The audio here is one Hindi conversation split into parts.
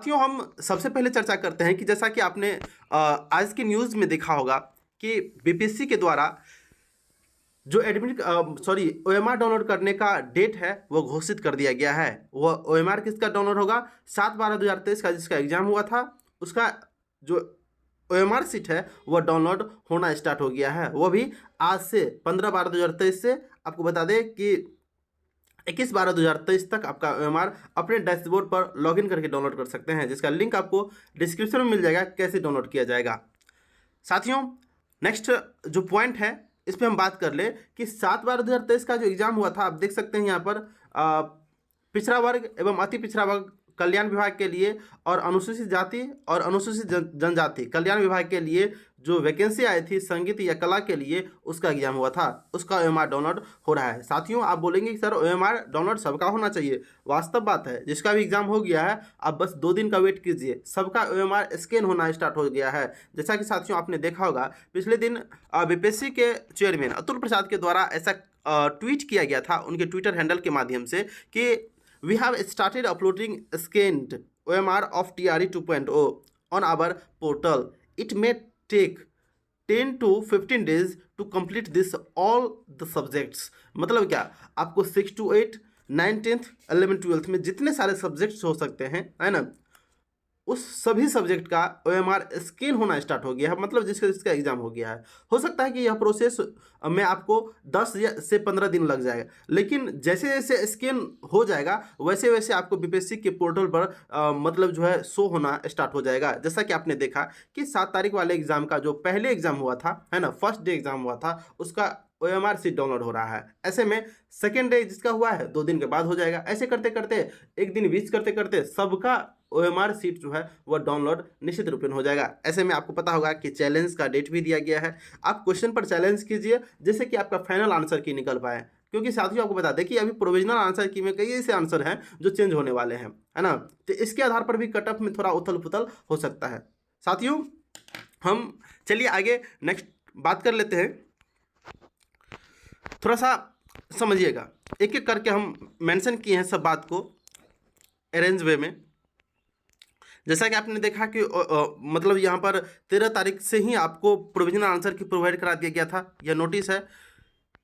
साथियों, हम सबसे पहले चर्चा करते हैं कि जैसा कि आपने आज की न्यूज़ में देखा होगा कि बीपीएससी के द्वारा जो एडमिट सॉरी ओएमआर डाउनलोड करने का डेट है वो घोषित कर दिया गया है। वो ओएमआर किसका डाउनलोड होगा? 7/12/2023 का जिसका एग्जाम हुआ था उसका जो ओएमआर सीट है वो डाउनलोड होना स्टार्ट हो गया है। वो भी आज से 15/12/2023 से आपको बता दें कि 21/12/2023 तक आपका ओएमआर अपने डैशबोर्ड पर लॉगिन करके डाउनलोड कर सकते हैं, जिसका लिंक आपको डिस्क्रिप्शन में मिल जाएगा कैसे डाउनलोड किया जाएगा। साथियों, नेक्स्ट जो पॉइंट है इस पे हम बात कर ले कि 7/12/2023 का जो एग्जाम हुआ था, आप देख सकते हैं यहाँ पर पिछड़ा वर्ग एवं अति पिछड़ा वर्ग कल्याण विभाग के लिए और अनुसूचित जाति और अनुसूचित जनजाति कल्याण विभाग के लिए जो वैकेंसी आई थी संगीत या कला के लिए उसका एग्जाम हुआ था, उसका ओएमआर डाउनलोड हो रहा है। साथियों, आप बोलेंगे कि सर ओएमआर डाउनलोड सबका होना चाहिए। वास्तव बात है, जिसका भी एग्जाम हो गया है आप बस 2 दिन का वेट कीजिए, सबका ओएमआर स्कैन होना स्टार्ट हो गया है। जैसा कि साथियों आपने देखा होगा पिछले दिन बीपीएससी के चेयरमैन अतुल प्रसाद के द्वारा ऐसा ट्वीट किया गया था उनके ट्विटर हैंडल के माध्यम से कि we have started uploading scanned OMR of TRE 2.0 on our portal. It may take 10 to 15 days to complete this all the subjects. मतलब क्या, आपको 6 to 8 9 10th 11 12th में जितने सारे सब्जेक्ट्स हो सकते हैं, है ना, उस सभी सब्जेक्ट का ओएमआर स्कैन होना स्टार्ट हो गया है। मतलब जिसका एग्जाम हो गया है। हो सकता है कि यह प्रोसेस में आपको 10 से 15 दिन लग जाएगा, लेकिन जैसे जैसे स्कैन हो जाएगा वैसे वैसे आपको बीपीएससी के पोर्टल पर मतलब जो है शो होना स्टार्ट हो जाएगा। जैसा कि आपने देखा कि 7 तारीख वाले एग्जाम का जो पहले एग्जाम हुआ था, है ना, फर्स्ट डे एग्जाम हुआ था, उसका ओएमआर सीट डाउनलोड हो रहा है। ऐसे में सेकेंड डे जिसका हुआ है 2 दिन के बाद हो जाएगा। ऐसे करते करते एक दिन बीच करते करते सबका ओएमआर सीट जो है वह डाउनलोड निश्चित रूप में हो जाएगा। ऐसे में आपको पता होगा कि चैलेंज का डेट भी दिया गया है। आप क्वेश्चन पर चैलेंज कीजिए जिससे कि आपका फाइनल आंसर की निकल पाए, क्योंकि साथियों आपको बता दें कि अभी प्रोविजनल आंसर की में कई ऐसे आंसर हैं जो चेंज होने वाले हैं, है ना, तो इसके आधार पर भी कट ऑफ में थोड़ा उथल पुथल हो सकता है। साथियों, हम चलिए आगे नेक्स्ट बात कर लेते हैं। थोड़ा सा समझिएगा, एक एक करके हम मेंशन किए हैं सब बात को अरेंज वे में। जैसा कि आपने देखा कि मतलब यहाँ पर 13 तारीख से ही आपको प्रोविजनल आंसर की प्रोवाइड करा दिया गया था, यह नोटिस है।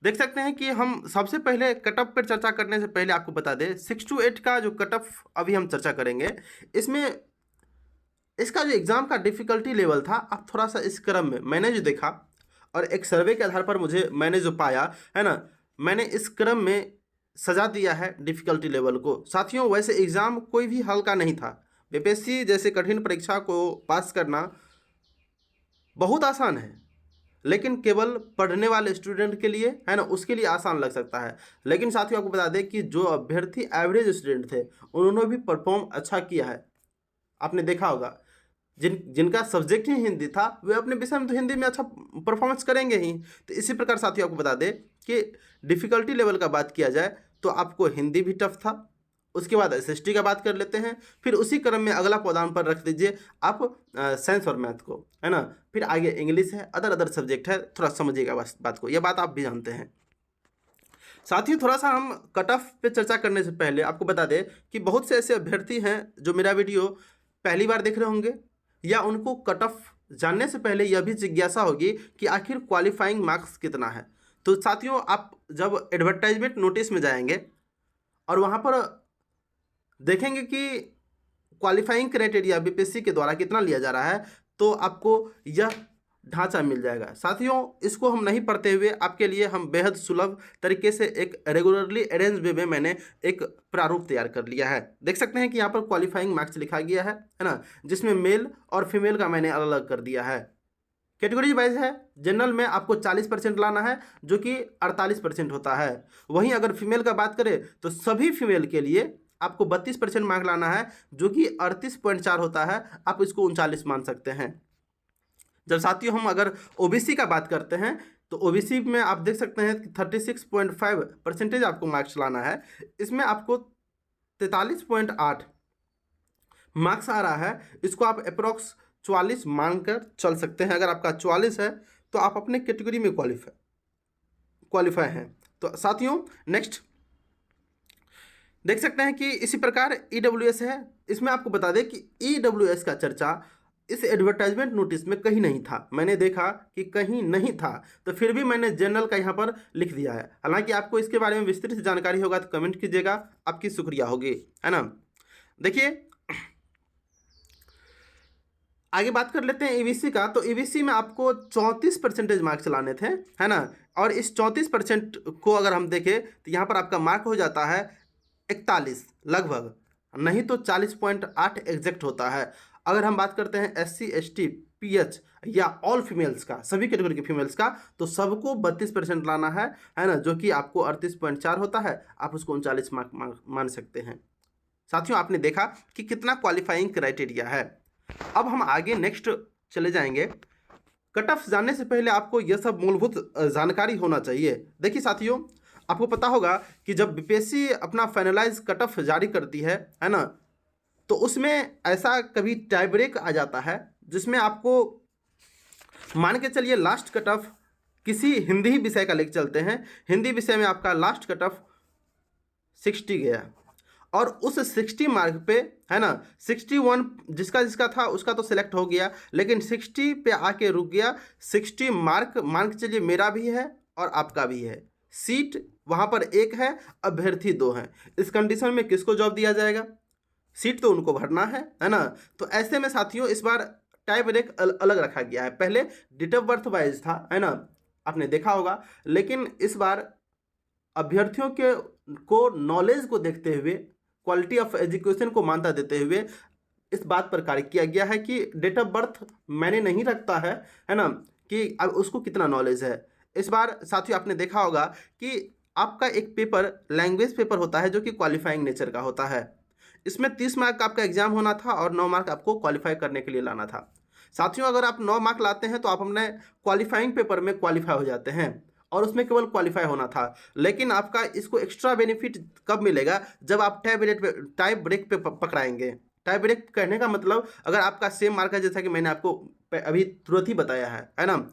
देख सकते हैं कि हम सबसे पहले कट ऑफ पर चर्चा करने से पहले आपको बता दें 6 to 8 का जो कट ऑफ अभी हम चर्चा करेंगे, इसमें इसका जो एग्ज़ाम का डिफ़िकल्टी लेवल था, अब थोड़ा सा इस क्रम में मैंने जो देखा और एक सर्वे के आधार पर मैंने जो पाया, है ना, मैंने इस क्रम में सजा दिया है डिफ़िकल्टी लेवल को। साथियों, वैसे एग्ज़ाम कोई भी हल्का नहीं था। बीपीएससी जैसे कठिन परीक्षा को पास करना बहुत आसान है, लेकिन केवल पढ़ने वाले स्टूडेंट के लिए, है ना, उसके लिए आसान लग सकता है। लेकिन साथियों आपको बता दें कि जो अभ्यर्थी एवरेज स्टूडेंट थे उन्होंने भी परफॉर्म अच्छा किया है। आपने देखा होगा जिनका सब्जेक्ट ही हिंदी था वे अपने विषय में तो हिंदी में अच्छा परफॉर्मेंस करेंगे ही। तो इसी प्रकार साथियों आपको बता दें कि डिफ़िकल्टी लेवल का बात किया जाए तो आपको हिंदी भी टफ था, उसके बाद एसएसटी का बात कर लेते हैं, फिर उसी क्रम में अगला पौधान पर रख दीजिए आप साइंस और मैथ को, है ना, फिर आगे इंग्लिश है, अदर सब्जेक्ट है। थोड़ा समझिएगा बस बात को, यह बात आप भी जानते हैं। साथियों, थोड़ा सा हम कट ऑफ पे चर्चा करने से पहले आपको बता दें कि बहुत से ऐसे अभ्यर्थी हैं जो मेरा वीडियो पहली बार देख रहे होंगे, या उनको कट ऑफ जानने से पहले यह भी जिज्ञासा होगी कि आखिर क्वालिफाइंग मार्क्स कितना है। तो साथियों, आप जब एडवर्टाइजमेंट नोटिस में जाएंगे और वहाँ पर देखेंगे कि क्वालिफाइंग क्राइटेरिया बीपीएससी के द्वारा कितना लिया जा रहा है, तो आपको यह ढांचा मिल जाएगा। साथियों, इसको हम नहीं पढ़ते हुए आपके लिए हम बेहद सुलभ तरीके से एक रेगुलरली अरेंज वे में मैंने एक प्रारूप तैयार कर लिया है। देख सकते हैं कि यहाँ पर क्वालिफाइंग मार्क्स लिखा गया है ना, जिसमें मेल और फीमेल का मैंने अलग अलग कर दिया है। कैटेगरी वाइज है, जनरल में आपको 40% लाना है जो कि 48% होता है। वहीं अगर फीमेल का बात करें तो सभी फीमेल के लिए आपको 32% मार्क लाना है जो कि 38.4 होता है। आप इसको 39 मान सकते हैं। जब साथियों हम अगर ओबीसी का बात करते हैं तो ओबीसी में आप देख सकते हैं कि 36.5% आपको मार्क्स लाना है। इसमें आपको 43.8 मार्क्स आ रहा है, इसको आप अप्रोक्स 44 मानकर चल सकते हैं। अगर आपका 44 है तो आप अपने कैटेगरी में क्वालिफाई हैं। तो साथियों, नेक्स्ट देख सकते हैं कि इसी प्रकार EWS है। इसमें आपको बता दें कि EWS का चर्चा इस एडवर्टाइजमेंट नोटिस में कहीं नहीं था। मैंने देखा कि कहीं नहीं था, तो फिर भी मैंने जनरल का यहाँ पर लिख दिया है। हालांकि आपको इसके बारे में विस्तृत जानकारी होगा तो कमेंट कीजिएगा, आपकी शुक्रिया होगी, है ना। देखिए आगे बात कर लेते हैं EBC का। तो EBC में आपको 34% मार्क्स लाने थे, है ना। और इस 34% को अगर हम देखें तो यहाँ पर आपका मार्क हो जाता है 41 लगभग, नहीं तो 40.8 एग्जैक्ट होता है। अगर हम बात करते हैं SC ST PH या ऑल फीमेल्स का, सभी कैटेगरी के फीमेल्स का, तो सबको 32% लाना है ना, जो कि आपको 38.4 होता है। आप उसको 39 मार्क मान सकते हैं। साथियों आपने देखा कि कितना क्वालिफाइंग क्राइटेरिया है। अब हम आगे नेक्स्ट चले जाएंगे। कट ऑफ जानने से पहले आपको यह सब मूलभूत जानकारी होना चाहिए। देखिए साथियों, आपको पता होगा कि जब BPSC अपना फाइनलाइज कट ऑफ जारी करती है ना, तो उसमें ऐसा कभी टाई ब्रेक आ जाता है जिसमें आपको मान के चलिए लास्ट कट ऑफ किसी हिंदी विषय का लेकर चलते हैं। हिंदी विषय में आपका लास्ट कट ऑफ 60 गया, और उस 60 मार्क पे, है ना, 61 जिसका था उसका तो सिलेक्ट हो गया, लेकिन 60 पे आके रुक गया। 60 मार्क मान के चलिए मेरा भी है और आपका भी है। सीट वहाँ पर एक है, अभ्यर्थी 2 हैं। इस कंडीशन में किसको जॉब दिया जाएगा? सीट तो उनको भरना है ना। तो ऐसे में साथियों इस बार टाई ब्रेक अलग रखा गया है। पहले डेट ऑफ बर्थ वाइज था, है ना, आपने देखा होगा, लेकिन इस बार अभ्यर्थियों के को नॉलेज को देखते हुए, क्वालिटी ऑफ एजुकेशन को मान्यता देते हुए इस बात पर कार्य किया गया है कि डेट ऑफ बर्थ मैंने नहीं रखता है ना, कि अब उसको कितना नॉलेज है। इस बार साथियों आपने देखा होगा कि आपका एक पेपर लैंग्वेज पेपर होता है जो कि क्वालिफाइंग नेचर का होता है। इसमें 30 मार्क का आपका एग्जाम होना था और 9 मार्क आपको क्वालिफाई करने के लिए लाना था। साथियों अगर आप 9 मार्क लाते हैं तो आप अपने क्वालिफाइंग पेपर में क्वालिफाई हो जाते हैं, और उसमें केवल क्वालिफाई होना था। लेकिन आपका इसको एक्स्ट्रा बेनिफिट कब मिलेगा? जब आप टाई ब्रेक पे पकड़ाएंगे। टाई ब्रेक कहने का मतलब, अगर आपका सेम मार्क है, जैसा कि मैंने आपको अभी तुरंत ही बताया है ना,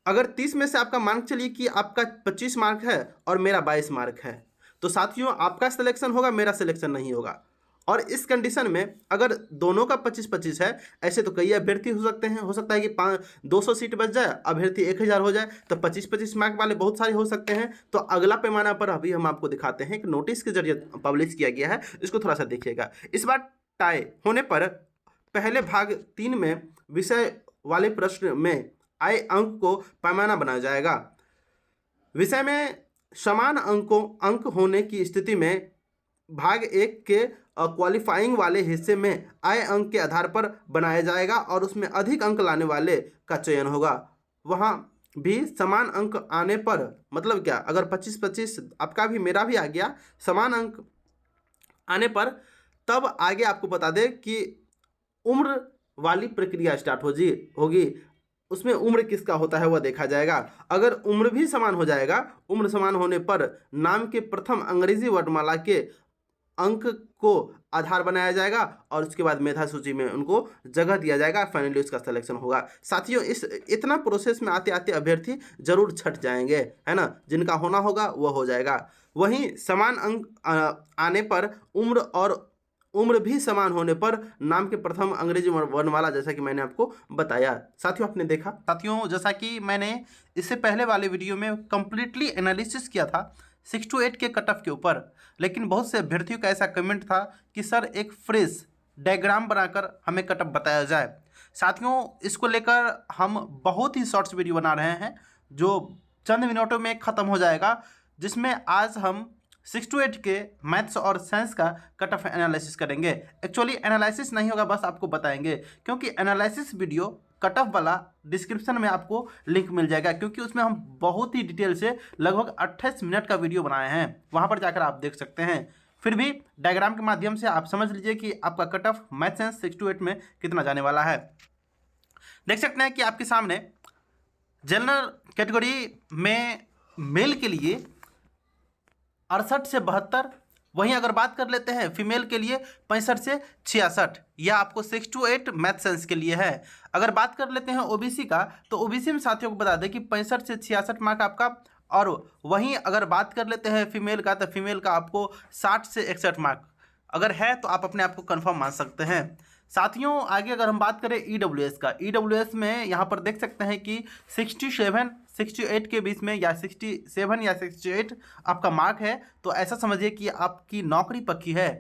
अगर 30 में से आपका मान चलिए कि आपका 25 मार्क है और मेरा 22 मार्क है, तो साथियों आपका सिलेक्शन होगा, मेरा सिलेक्शन नहीं होगा। और इस कंडीशन में अगर दोनों का 25-25 है, ऐसे तो कई अभ्यर्थी हो सकते हैं। हो सकता है कि 200 सीट बच जाए, अभ्यर्थी 1000 हो जाए, तो 25-25 मार्क वाले बहुत सारे हो सकते हैं। तो अगला पैमाना पर अभी हम आपको दिखाते हैं कि नोटिस के जरिए पब्लिश किया गया है, इसको थोड़ा सा देखिएगा। इस बार टाई होने पर पहले भाग 3 में विषय वाले प्रश्न में आए अंक को पैमाना बनाया जाएगा। विषय में समान अंक होने की स्थिति में भाग 1 के क्वालिफाइंग वाले हिस्से में आए अंक के आधार पर बनाया जाएगा, और उसमें अधिक अंक लाने वाले का चयन होगा। वहाँ भी समान अंक आने पर, मतलब क्या, अगर 25-25 आपका भी मेरा भी आ गया, समान अंक आने पर तब आगे आपको बता दें कि उम्र वाली प्रक्रिया स्टार्ट होगी। उसमें उम्र किसका होता है वह देखा जाएगा। अगर उम्र भी समान हो जाएगा, उम्र समान होने पर नाम के प्रथम अंग्रेजी वर्णमाला के अंक को आधार बनाया जाएगा, और उसके बाद मेधा सूची में उनको जगह दिया जाएगा। फाइनली उसका सिलेक्शन होगा। साथियों इस इतना प्रोसेस में आते आते अभ्यर्थी जरूर छट जाएंगे, है ना। जिनका होना होगा वह हो जाएगा। वहीं समान अंक आने पर उम्र भी समान होने पर नाम के प्रथम अंग्रेजी वर्णमाला, जैसा कि मैंने आपको बताया। साथियों आपने देखा, साथियों जैसा कि मैंने इससे पहले वाले वीडियो में कंप्लीटली एनालिसिस किया था 6 to 8 के कट ऑफ के ऊपर, लेकिन बहुत से अभ्यर्थियों का ऐसा कमेंट था कि सर एक फ्रेश डायग्राम बनाकर हमें कट ऑफ बताया जाए। साथियों इसको लेकर हम बहुत ही शॉर्ट्स वीडियो बना रहे हैं जो चंद मिनटों में ख़त्म हो जाएगा, जिसमें आज हम 6 to 8 के मैथ्स और साइंस का कट ऑफ एनालिसिस करेंगे। एक्चुअली एनालिसिस नहीं होगा, बस आपको बताएंगे, क्योंकि एनालिसिस वीडियो कट ऑफ वाला डिस्क्रिप्शन में आपको लिंक मिल जाएगा, क्योंकि उसमें हम बहुत ही डिटेल से लगभग 28 मिनट का वीडियो बनाए हैं। वहाँ पर जाकर आप देख सकते हैं। फिर भी डायग्राम के माध्यम से आप समझ लीजिए कि आपका cut off maths science 6 to 8 में कितना जाने वाला है। देख सकते हैं कि आपके सामने जनरल कैटेगरी में मेल के लिए 68 से 72, वहीं अगर बात कर लेते हैं फीमेल के लिए 65 से 66, यह आपको 6 to 8 मैथ साइंस के लिए है। अगर बात कर लेते हैं ओबीसी का, तो ओबीसी में साथियों को बता दें कि 65 से 66 मार्क आपका और वहीं अगर बात कर लेते हैं फीमेल का, तो फीमेल का आपको 60 से 61 मार्क अगर है तो आप अपने आप को कन्फर्म मान सकते हैं। साथियों आगे अगर हम बात करें EWS का, EWS में यहाँ पर देख सकते हैं कि 67 68 के बीच में या 67 या 68 आपका मार्क है, तो ऐसा समझिए कि आपकी नौकरी पक्की है।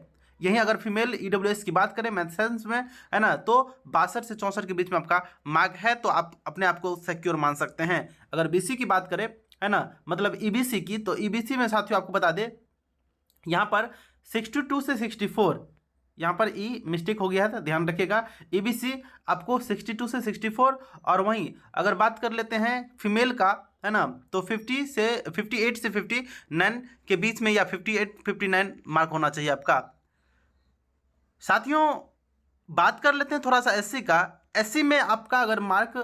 यहीं अगर फीमेल EWS की बात करें मैथ्स में, है ना, तो 62 से 64 के बीच में आपका मार्क है, तो आप अपने आप को सिक्योर मान सकते हैं। अगर BC की बात करें, है ना, मतलब EBC की, तो EBC में साथियों आपको बता दें यहाँ पर 62 से 64, यहाँ पर मिस्टेक हो गया है, तो ध्यान रखिएगा। EBC आपको 62 से 64, और वहीं अगर बात कर लेते हैं फीमेल का, है ना, तो 58 से 59 के बीच में या 58-59 मार्क होना चाहिए आपका। साथियों बात कर लेते हैं थोड़ा सा SC का। SC में आपका अगर मार्क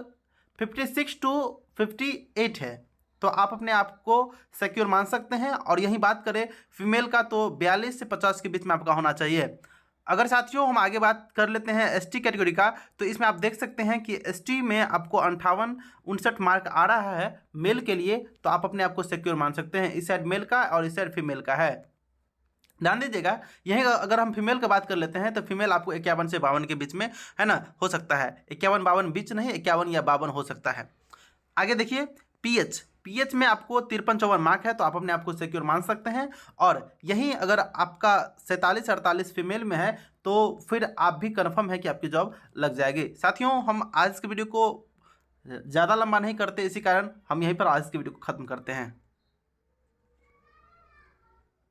56 to 58 है तो आप अपने आप को सिक्योर मान सकते हैं। और यही बात करें फीमेल का, तो 42 से 50 के बीच में आपका होना चाहिए। अगर साथियों हम आगे बात कर लेते हैं ST कैटेगरी का, तो इसमें आप देख सकते हैं कि ST में आपको 58-59 मार्क आ रहा है मेल के लिए, तो आप अपने आप को सिक्योर मान सकते हैं। इस साइड मेल का और इस साइड फीमेल का है। ध्यान दीजिएगा, यहीं अगर हम फीमेल का बात कर लेते हैं तो फीमेल आपको 51 से 52 के बीच में, है ना, हो सकता है। 51-52 बीच नहीं, 51 या 52 हो सकता है। आगे देखिए PH में आपको 53-54 मार्क है, तो आप अपने आप को सिक्योर मान सकते हैं। और यहीं अगर आपका 47-48 फीमेल में है, तो फिर आप भी कन्फर्म है कि आपकी जॉब लग जाएगी। साथियों हम आज के वीडियो को ज़्यादा लंबा नहीं करते, इसी कारण हम यहीं पर आज के वीडियो को ख़त्म करते हैं।